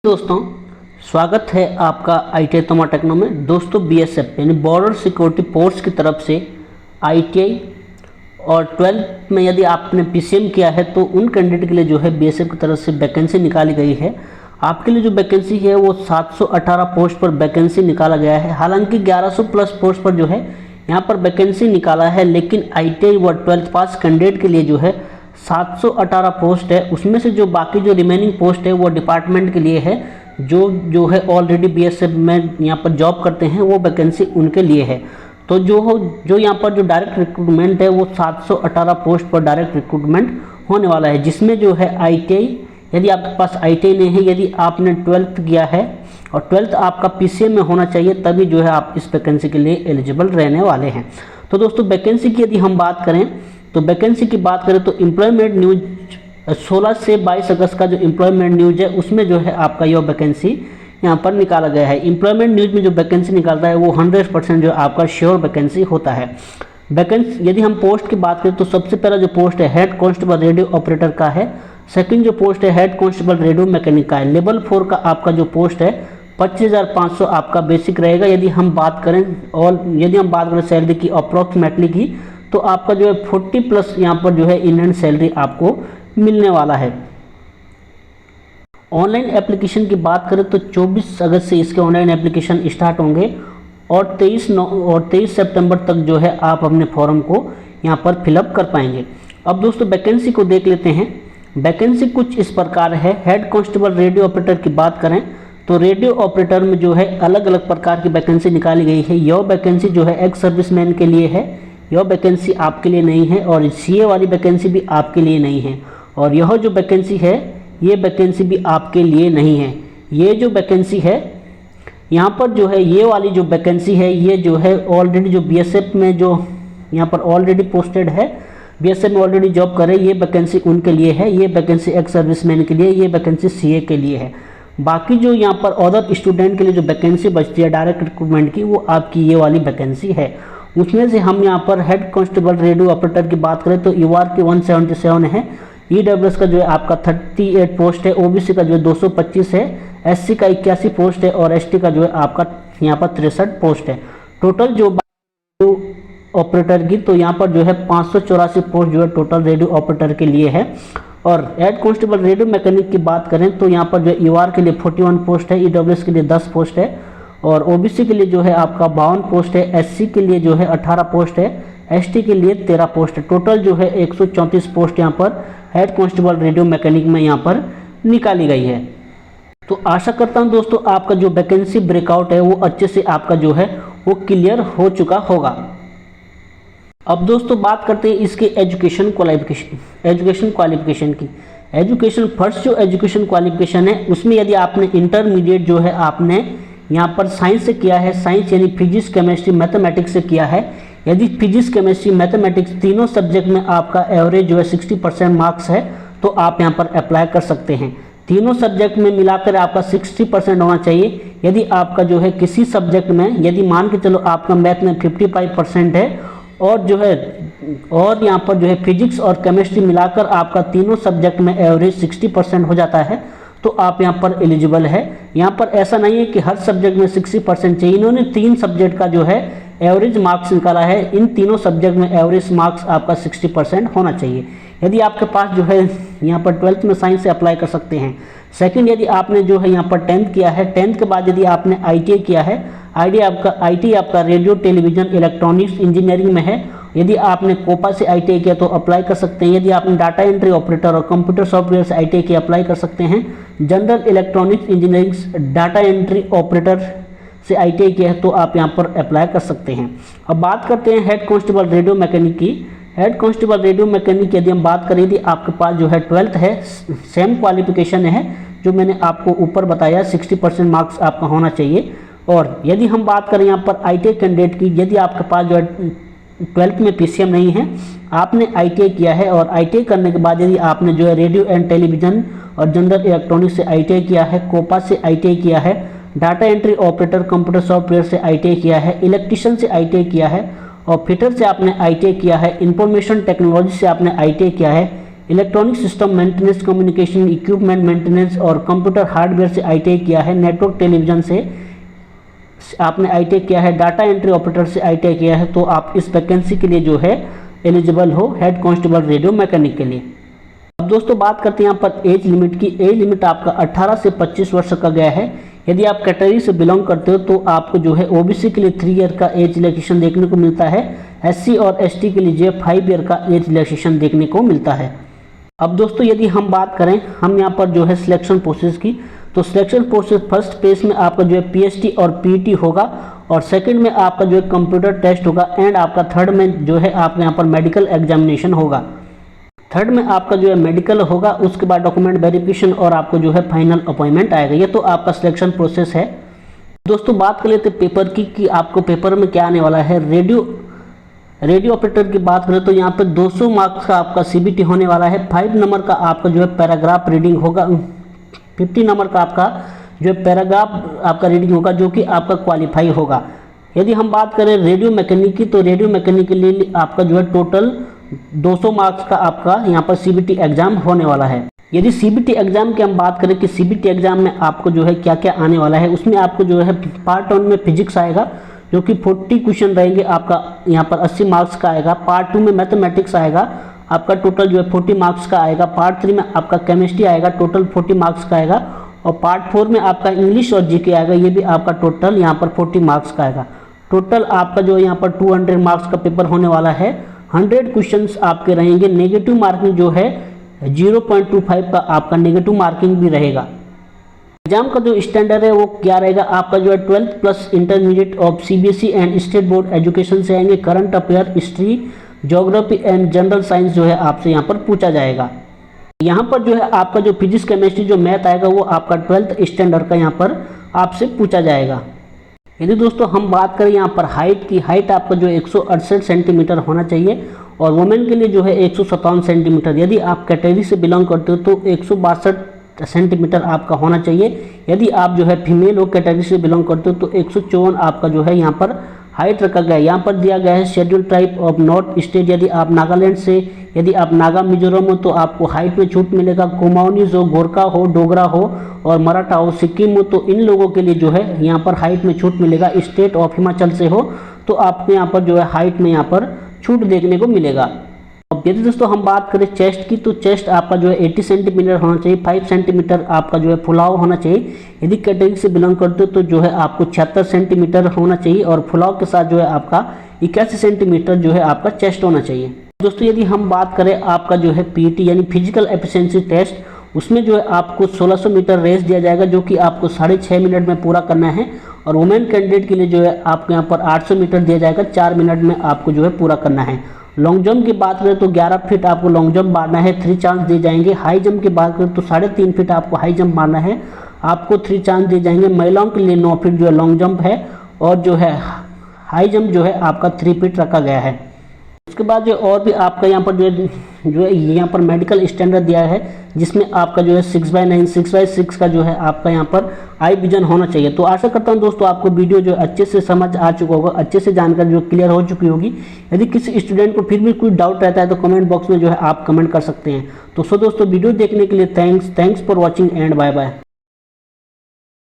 दोस्तों, स्वागत है आपका ITI तोमर टेक्नो में। दोस्तों, BSF यानी बॉर्डर सिक्योरिटी फोर्स की तरफ से ITI और 12th में यदि आपने PCM किया है तो उन कैंडिडेट के लिए जो है BSF की तरफ से वैकेंसी निकाली गई है। आपके लिए जो वैकेंसी है वो 718 पोस्ट पर वैकेंसी निकाला गया है। हालांकि 1100 प्लस पोस्ट पर जो है यहाँ पर वैकेंसी निकाला है, लेकिन ITI व 12th पास कैंडिडेट के लिए जो है 718 पोस्ट है। उसमें से जो बाकी जो रिमेनिंग पोस्ट है वो डिपार्टमेंट के लिए है, जो है ऑलरेडी BSF में यहाँ पर जॉब करते हैं, वो वैकेंसी उनके लिए है। तो जो यहाँ पर जो डायरेक्ट रिक्रूटमेंट है वो 718 पोस्ट पर डायरेक्ट रिक्रूटमेंट होने वाला है, जिसमें जो है ITI, यदि आपके पास ITI नहीं है, यदि आपने 12th किया है और 12th आपका PCM में होना चाहिए, तभी जो है आप इस वैकेंसी के लिए एलिजिबल रहने वाले हैं। तो दोस्तों, वैकेंसी की यदि हम बात करें तो वैकेंसी की बात करें तो एम्प्लॉयमेंट न्यूज 16 से 22 अगस्त का जो एम्प्लॉयमेंट न्यूज है उसमें जो है आपका यह वैकेंसी यहाँ पर निकाला गया है। एम्प्लॉयमेंट न्यूज में जो वैकेंसी निकालता है वो 100% जो आपका श्योर वैकेंसी होता है। वैकेंसी यदि हम पोस्ट की बात करें तो सबसे पहला जो पोस्ट है हेड कांस्टेबल रेडियो ऑपरेटर का है। सेकंड जो पोस्ट है हेड कांस्टेबल रेडियो मैकेनिक का है। लेवल 4 का आपका जो पोस्ट है 25,500 आपका बेसिक रहेगा। यदि हम बात करें सैलरी की अप्रॉक्सीमेटली की, तो आपका जो है 40 प्लस यहाँ पर जो है इंडियन सैलरी आपको मिलने वाला है। ऑनलाइन एप्लीकेशन की बात करें तो 24 अगस्त से इसके ऑनलाइन एप्लीकेशन स्टार्ट होंगे और 23 सितंबर तक जो है आप अपने फॉर्म को यहाँ पर फिलअप कर पाएंगे। अब दोस्तों, वैकेंसी को देख लेते हैं। वैकेंसी कुछ इस प्रकार है। हेड कांस्टेबल रेडियो ऑपरेटर की बात करें तो रेडियो ऑपरेटर में जो है अलग अलग प्रकार की वैकेंसी निकाली गई है। यह वैकेंसी जो है एक्स सर्विसमैन के लिए है, यह वैकेंसी आपके लिए नहीं है, और CA वाली वैकेंसी भी आपके लिए नहीं है, और यह जो वैकेंसी है ये वैकेंसी भी आपके लिए नहीं है। ये जो वैकेंसी है यहाँ पर जो है, ये वाली जो वैकेंसी है ये जो है ऑलरेडी जो BSF में जो यहाँ पर ऑलरेडी पोस्टेड है, BSF में ऑलरेडी जॉब करे, ये वैकेंसी उनके लिए है। ये वैकेंसी एक्स सर्विसमैन के लिए, ये वैकेंसी CA के लिए है। बाकी जो यहाँ पर अदर स्टूडेंट के लिए जो वैकेंसी बचती है डायरेक्ट रिक्रूटमेंट की, वो आपकी ये वाली वैकेंसी है। उसमें से हम यहाँ पर हेड कांस्टेबल रेडियो ऑपरेटर की बात करें तो UR की 177 है, EWS का जो है आपका 38 पोस्ट है, OBC का जो है 225 है, SC का 81 पोस्ट है, और ST का जो है आपका यहाँ पर 63 पोस्ट है। टोटल जो ऑपरेटर की तो यहाँ पर जो है 584 पोस्ट जो है टोटल रेडियो ऑपरेटर के लिए है। और हेड कांस्टेबल रेडियो मैकेनिक की बात करें तो यहाँ पर जो UR के लिए 41 पोस्ट है, EWS के लिए 10 पोस्ट है, और OBC के लिए जो है आपका 52 पोस्ट है, SC के लिए जो है 18 पोस्ट है, ST के लिए 13 पोस्ट है। टोटल जो है 134 पोस्ट यहाँ पर हेड कांस्टेबल रेडियो मैकेनिक में यहाँ पर निकाली गई है। तो आशा करता हूँ दोस्तों आपका जो वैकेंसी ब्रेकआउट है वो अच्छे से आपका जो है वो क्लियर हो चुका होगा। अब दोस्तों बात करते हैं इसके एजुकेशन क्वालिफिकेशन की। एजुकेशन फर्स्ट जो एजुकेशन क्वालिफिकेशन है उसमें यदि आपने इंटरमीडिएट जो है आपने यहाँ पर साइंस से किया है, साइंस यानी फिजिक्स केमिस्ट्री मैथमेटिक्स से किया है। यदि फिजिक्स केमिस्ट्री मैथमेटिक्स तीनों सब्जेक्ट में आपका एवरेज जो है 60% मार्क्स है तो आप यहाँ पर अप्लाई कर सकते हैं। तीनों सब्जेक्ट में मिलाकर आपका 60% होना चाहिए। यदि आपका जो है किसी सब्जेक्ट में, यदि मान के चलो आपका मैथ में 55% है और यहाँ पर जो है फिजिक्स और केमिस्ट्री मिलाकर आपका तीनों सब्जेक्ट में एवरेज 60% हो जाता है, तो आप यहाँ पर एलिजिबल है। यहाँ पर ऐसा नहीं है कि हर सब्जेक्ट में 60% चाहिए। इन्होंने 3 सब्जेक्ट का जो है एवरेज मार्क्स निकाला है। इन तीनों सब्जेक्ट में एवरेज मार्क्स आपका 60% होना चाहिए। यदि आपके पास जो है यहाँ पर 12th में साइंस से अप्लाई कर सकते हैं। सेकंड, यदि आपने जो है यहाँ पर 10th किया है, 10th के बाद यदि आपने ITI किया है, ITI आपका रेडियो टेलीविजन इलेक्ट्रॉनिक्स इंजीनियरिंग में है। यदि आपने कोपा से ITI किया तो अप्लाई कर सकते हैं। यदि आपने डाटा एंट्री ऑपरेटर और कंप्यूटर सॉफ्टवेयर से ITI किया अप्लाई कर सकते हैं। General electronics engineering data entry operator से ITI किया है तो आप यहाँ पर अप्लाई कर सकते हैं। अब बात करते हैं हेड कांस्टेबल रेडियो मैकेनिक की। हेड कांस्टेबल रेडियो मैकेनिक यदि हम बात करें, यदि आपके पास जो है 12th है, सेम क्वालिफिकेशन है जो मैंने आपको ऊपर बताया, 60% मार्क्स आपका होना चाहिए। और यदि हम बात करें यहाँ पर ITI कैंडिडेट की, यदि आपके पास जो है 12th में PCM नहीं है, आपने ITI किया है, और ITI करने के बाद यदि आपने जो है रेडियो एंड टेलीविज़न और जनरल इलेक्ट्रॉनिक्स से ITI किया है, कोपा से ITI किया है, data entry operator computer software से ITI किया है, इलेक्ट्रिशियन से ITI किया है, और फिटर से आपने ITI किया है, इंफॉर्मेशन टेक्नोलॉजी से आपने ITI किया है, electronic system maintenance, communication equipment maintenance और कंप्यूटर हार्डवेयर से ITI किया है, नेटवर्क टेलीविज़न से आपने ITI किया है, डाटा एंट्री ऑपरेटर से ITI किया है, तो आप इस वैकेंसी के लिए जो है एलिजिबल हो, हेड कांस्टेबल रेडियो मैकेनिक के लिए। अब दोस्तों बात करते हैं यहाँ पर एज लिमिट की। एज लिमिट आपका 18 से 25 वर्ष का गया है। यदि आप कैटेगरी से बिलोंग करते हो तो आपको जो है OBC के लिए 3 ईयर का एज रिलैक्सेशन देखने को मिलता है। SC और ST के लिए जो 5 ईयर का एज रिलैक्सेशन देखने को मिलता है। अब दोस्तों यदि हम बात करें हम यहाँ पर जो है सिलेक्शन प्रोसेस की, तो सिलेक्शन प्रोसेस फर्स्ट फेज में आपका जो है PST और PET होगा, और सेकंड में आपका जो है कंप्यूटर टेस्ट होगा, एंड आपका थर्ड में जो है आपका यहाँ पर मेडिकल एग्जामिनेशन होगा। थर्ड में आपका जो है मेडिकल होगा, उसके बाद डॉक्यूमेंट वेरिफिकेशन और आपको जो है फाइनल अपॉइंटमेंट आएगा। ये तो आपका सिलेक्शन प्रोसेस है। दोस्तों बात कर लेते हैं पेपर की कि आपको पेपर में क्या आने वाला है। रेडियो ऑपरेटर की बात करें तो यहाँ पे 200 मार्क्स का आपका CBT होने वाला है। 5 नंबर का आपका जो है पैराग्राफ रीडिंग होगा। 50 नंबर का आपका जो है पैराग्राफ आपका रीडिंग होगा, जो कि आपका क्वालिफाई होगा। यदि हम बात करें रेडियो मैकेनिक की, तो रेडियो मैकेनिक के लिए आपका जो है टोटल 200 मार्क्स का आपका यहाँ पर CBT एग्जाम होने वाला है। यदि CBT एग्जाम की हम बात करें कि CBT एग्जाम में आपको जो है क्या क्या आने वाला है, उसमें आपको जो है पार्ट 1 में फिजिक्स आएगा, जो कि 40 क्वेश्चन रहेंगे, आपका यहाँ पर 80 मार्क्स का आएगा। पार्ट 2 में मैथमेटिक्स आएगा, आपका टोटल जो है 40 मार्क्स का आएगा। पार्ट 3 में आपका केमिस्ट्री आएगा, टोटल 40 मार्क्स का आएगा। और पार्ट 4 में आपका इंग्लिश और GK आएगा, ये भी आपका टोटल यहाँ पर 40 मार्क्स का आएगा। टोटल आपका जो यहाँ पर 200 मार्क्स का पेपर होने वाला है। 100 क्वेश्चंस आपके रहेंगे। नेगेटिव मार्किंग जो है 0.25 का आपका नेगेटिव मार्किंग भी रहेगा। एग्जाम का जो स्टैंडर्ड है वो क्या रहेगा, आपका जो है 12th plus intermediate of CBSE and state board education से आएंगे। Current affair, history, geography and general science जो है आपसे यहाँ पर पूछा जाएगा। यहाँ पर जो है आपका जो फिजिक्स, केमिस्ट्री, जो मैथ आएगा वो आपका 12th स्टैंडर्ड का यहाँ पर आपसे पूछा जाएगा। यदि दोस्तों हम बात करें यहाँ पर हाइट की, हाइट आपका जो 168 सेंटीमीटर होना चाहिए, और वुमेन के लिए जो है 157 सेंटीमीटर। यदि आप कैटेगरी से बिलोंग करते हो तो 162 सेंटीमीटर आपका होना चाहिए। यदि आप जो है फीमेल हो, कैटेगरी से बिलोंग करते हो, तो 154 आपका जो है यहाँ पर हाइट रखा गया है। यहाँ पर दिया गया है schedule tribe of north state. यदि आप नागालैंड से, यदि आप नागा मिजोरम हो तो आपको हाइट में छूट मिलेगा। कुमाऊनीज हो, गोरखा हो, डोगरा हो और मराठा हो, सिक्किम हो, तो इन लोगों के लिए जो है यहाँ पर हाइट में छूट मिलेगा। स्टेट ऑफ हिमाचल से हो तो आपको यहाँ पर जो है हाइट में यहाँ पर छूट देखने को मिलेगा। अब यदि दोस्तों हम बात करें चेस्ट की, तो चेस्ट आपका जो है 80 सेंटीमीटर होना चाहिए। 5 सेंटीमीटर आपका जो है फुलाव होना चाहिए। यदि कैटेगरी से बिलोंग करते हो तो जो है आपको 76 सेंटीमीटर होना चाहिए, और फुलाव के साथ जो है आपका 81 सेंटीमीटर जो है आपका चेस्ट होना चाहिए। दोस्तों यदि हम बात करें आपका जो है PET यानी फिजिकल एफिशिएंसी टेस्ट, उसमें जो है आपको 1600 मीटर रेस दिया जाएगा, जो कि आपको 6.5 मिनट में पूरा करना है। और वुमेन कैंडिडेट के लिए जो है आपको यहाँ पर 800 मीटर दिया जाएगा, 4 मिनट में आपको जो है पूरा करना है। लॉन्ग जंप की बात करें तो 11 फीट आपको लॉन्ग जंप मारना है, 3 चांस दिए जाएंगे। हाई जंप की बात करें तो 3.5 फीट आपको हाई जंप मारना है, आपको 3 चांस दिए जाएंगे। महिलाओं के लिए 9 फीट जो है लॉन्ग जंप है, और जो है हाई जंप जो है आपका 3 फीट रखा गया है। उसके बाद जो और भी आपका यहाँ पर जो है यहाँ पर मेडिकल स्टैंडर्ड दिया है, जिसमें आपका जो है 6/9, 6/6 का जो है आपका यहाँ पर आई विजन होना चाहिए। तो आशा करता हूँ दोस्तों आपको वीडियो जो अच्छे से समझ आ चुका होगा, अच्छे से जानकारी जो क्लियर हो चुकी होगी। यदि किसी स्टूडेंट को फिर भी कोई डाउट रहता है तो कमेंट बॉक्स में जो है आप कमेंट कर सकते हैं। तो दोस्तों वीडियो देखने के लिए thanks for watching and bye bye.